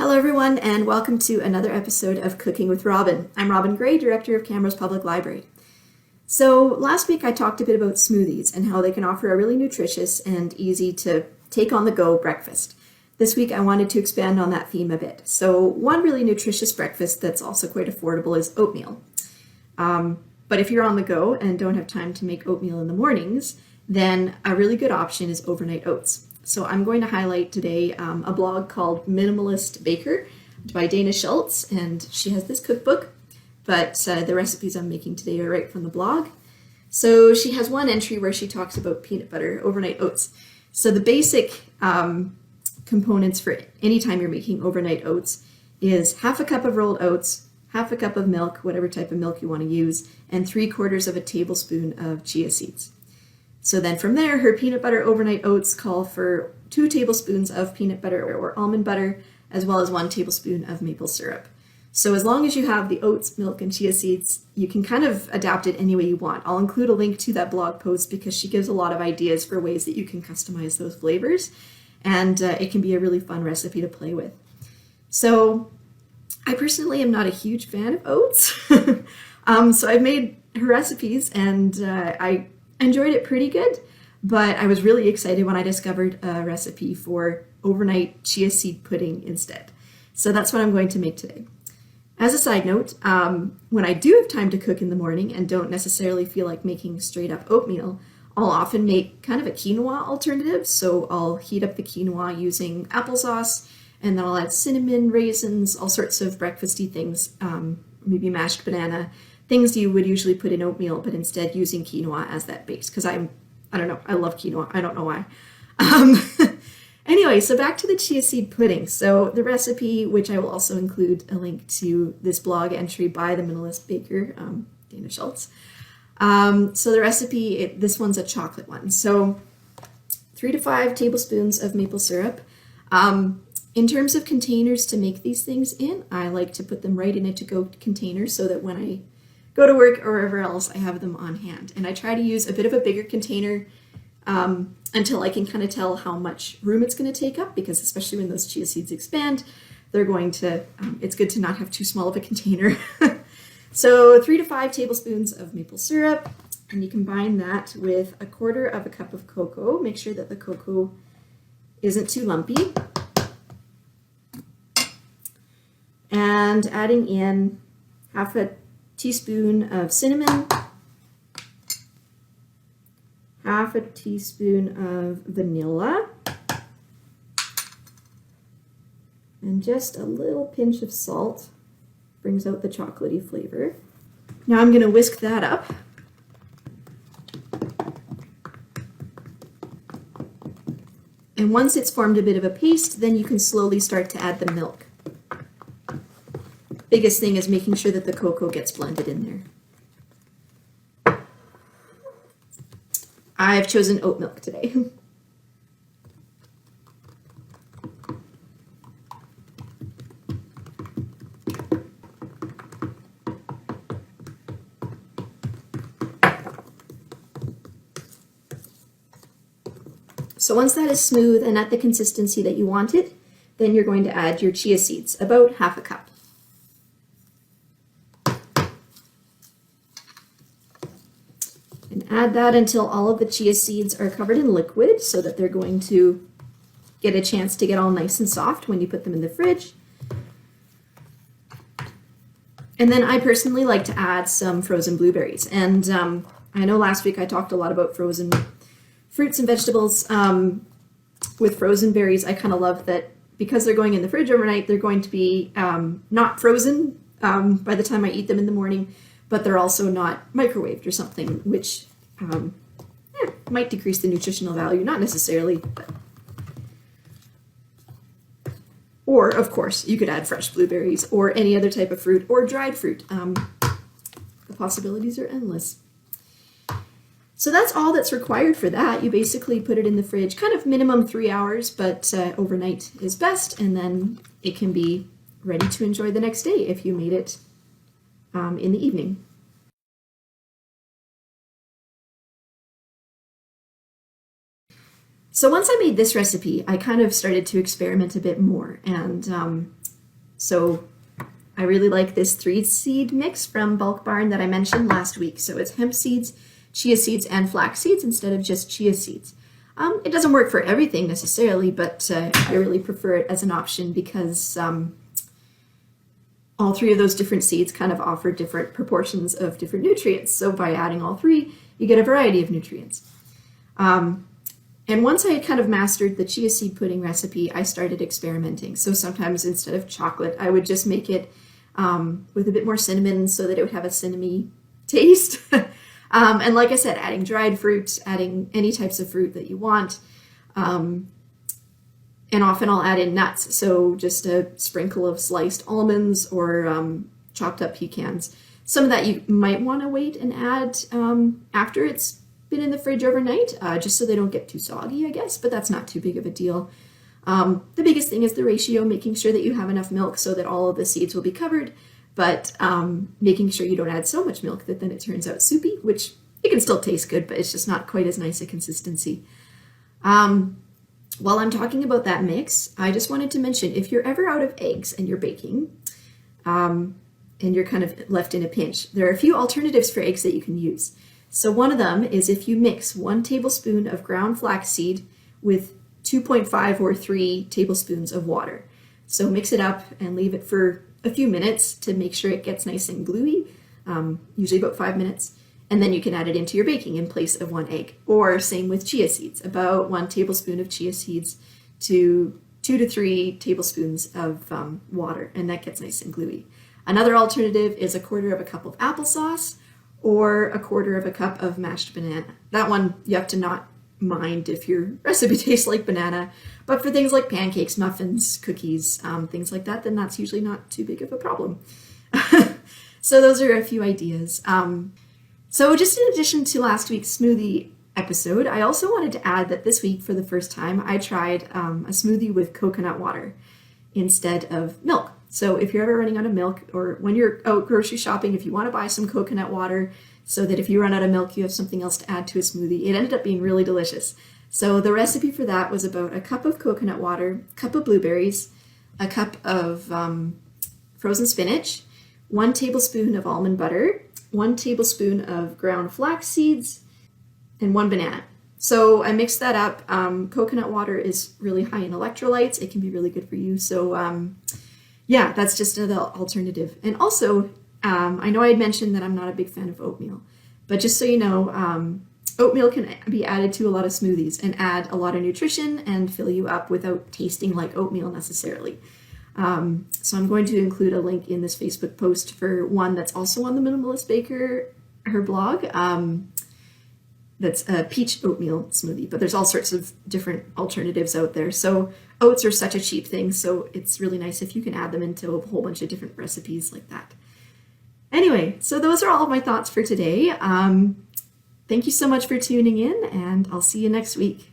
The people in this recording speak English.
Hello everyone and welcome to another episode of Cooking with Robin. I'm Robin Gray, Director of Camrose Public Library. So last week I talked a bit about smoothies and how they can offer a really nutritious and easy to take on the go breakfast. This week I wanted to expand on that theme a bit. So one really nutritious breakfast that's also quite affordable is oatmeal. But if you're on the go and don't have time to make oatmeal in the mornings, then a really good option is overnight oats. So I'm going to highlight today a blog called Minimalist Baker by Dana Schultz, and she has this cookbook, but the recipes I'm making today are right from the blog. So she has one entry where she talks about peanut butter overnight oats. So the basic components for any time you're making overnight oats is half a cup of rolled oats, half a cup of milk, whatever type of milk you want to use, and 3/4 of a tablespoon of chia seeds. So then from there, her peanut butter overnight oats call for 2 tablespoons of peanut butter or almond butter, as well as 1 tablespoon of maple syrup. So as long as you have the oats, milk, and chia seeds, you can kind of adapt it any way you want. I'll include a link to that blog post because she gives a lot of ideas for ways that you can customize those flavors, and it can be a really fun recipe to play with. So I personally am not a huge fan of oats, so I've made her recipes and I enjoyed it pretty good, but I was really excited when I discovered a recipe for overnight chia seed pudding instead. So that's what I'm going to make today. As a side note, when I do have time to cook in the morning and don't necessarily feel like making straight up oatmeal, I'll often make kind of a quinoa alternative. So I'll heat up the quinoa using applesauce, and then I'll add cinnamon, raisins, all sorts of breakfasty things, maybe mashed banana, things you would usually put in oatmeal, but instead using quinoa as that base, because I don't know, I love quinoa. I don't know why. Anyway, so back to the chia seed pudding. So the recipe, which I will also include a link to this blog entry by the Minimalist Baker, Dana Schultz. So the recipe, this one's a chocolate one. So 3 to 5 tablespoons of maple syrup. In terms of containers to make these things in, I like to put them right in a to-go container so that when I go to work or wherever else, I have them on hand. And I try to use a bit of a bigger container until I can kind of tell how much room it's going to take up, because especially when those chia seeds expand, they're going to, it's good to not have too small of a container. So 3 to 5 tablespoons of maple syrup, and you combine that with 1/4 cup of cocoa. Make sure that the cocoa isn't too lumpy. And adding in half a teaspoon of cinnamon, half a teaspoon of vanilla, and just a little pinch of salt. Brings out the chocolatey flavor. Now I'm going to whisk that up. And once it's formed a bit of a paste, then you can slowly start to add the milk. Biggest thing is making sure that the cocoa gets blended in there. I've chosen oat milk today. So once that is smooth and at the consistency that you want it, then you're going to add your chia seeds, about half a cup. And add that until all of the chia seeds are covered in liquid so that they're going to get a chance to get all nice and soft when you put them in the fridge. And then I personally like to add some frozen blueberries. And I know last week I talked a lot about frozen fruits and vegetables. With frozen berries, I kind of love that because they're going in the fridge overnight, they're going to be not frozen by the time I eat them in the morning, but they're also not microwaved or something, which might decrease the nutritional value, not necessarily. But... Or, of course, you could add fresh blueberries or any other type of fruit or dried fruit. The possibilities are endless. So that's all that's required for that. You basically put it in the fridge, kind of minimum 3 hours, but overnight is best, and then it can be ready to enjoy the next day if you made it in the evening. So once I made this recipe, I kind of started to experiment a bit more, and So I really like this 3-seed mix from Bulk Barn that I mentioned last week. So it's hemp seeds, chia seeds, and flax seeds instead of just chia seeds. It doesn't work for everything necessarily, but I really prefer it as an option because all 3 of those different seeds kind of offer different proportions of different nutrients. So by adding all 3, you get a variety of nutrients. And once I had kind of mastered the chia seed pudding recipe, I started experimenting. So sometimes instead of chocolate, I would just make it with a bit more cinnamon so that it would have a cinnamony taste. And like I said, adding dried fruit, adding any types of fruit that you want. And often I'll add in nuts. So just a sprinkle of sliced almonds or chopped up pecans. Some of that you might want to wait and add after it's been in the fridge overnight, just so they don't get too soggy, I guess, but that's not too big of a deal. The biggest thing is the ratio, making sure that you have enough milk so that all of the seeds will be covered, but making sure you don't add so much milk that then it turns out soupy, which it can still taste good, but it's just not quite as nice a consistency. While I'm talking about that mix, I just wanted to mention, if you're ever out of eggs and you're baking, and you're kind of left in a pinch, there are a few alternatives for eggs that you can use. So one of them is if you mix 1 tablespoon of ground flaxseed with 2.5 or 3 tablespoons of water. So mix it up and leave it for a few minutes to make sure it gets nice and gluey, usually about 5 minutes. And then you can add it into your baking in place of 1 egg. Or same with chia seeds, about 1 tablespoon of chia seeds to 2 to 3 tablespoons of water, and that gets nice and gluey. Another alternative is 1/4 cup of applesauce, or 1/4 cup of mashed banana. That one you have to not mind if your recipe tastes like banana, but for things like pancakes, muffins, cookies, things like that, then that's usually not too big of a problem. So those are a few ideas. So just in addition to last week's smoothie episode, I also wanted to add that this week, for the first time, I tried a smoothie with coconut water instead of milk. So if you're ever running out of milk, or when you're out grocery shopping, if you want to buy some coconut water so that if you run out of milk, you have something else to add to a smoothie, it ended up being really delicious. So the recipe for that was about 1 cup of coconut water, 1 cup of blueberries, 1 cup of frozen spinach, 1 tablespoon of almond butter, 1 tablespoon of ground flax seeds, and 1 banana. So I mixed that up. Coconut water is really high in electrolytes. It can be really good for you. So yeah, that's just another alternative. And also, I know I had mentioned that I'm not a big fan of oatmeal, but just so you know, oatmeal can be added to a lot of smoothies and add a lot of nutrition and fill you up without tasting like oatmeal necessarily. So I'm going to include a link in this Facebook post for one that's also on the Minimalist Baker, her blog. That's a peach oatmeal smoothie, but there's all sorts of different alternatives out there. So oats are such a cheap thing, so it's really nice if you can add them into a whole bunch of different recipes like that. Anyway, so those are all of my thoughts for today. Thank you so much for tuning in, and I'll see you next week.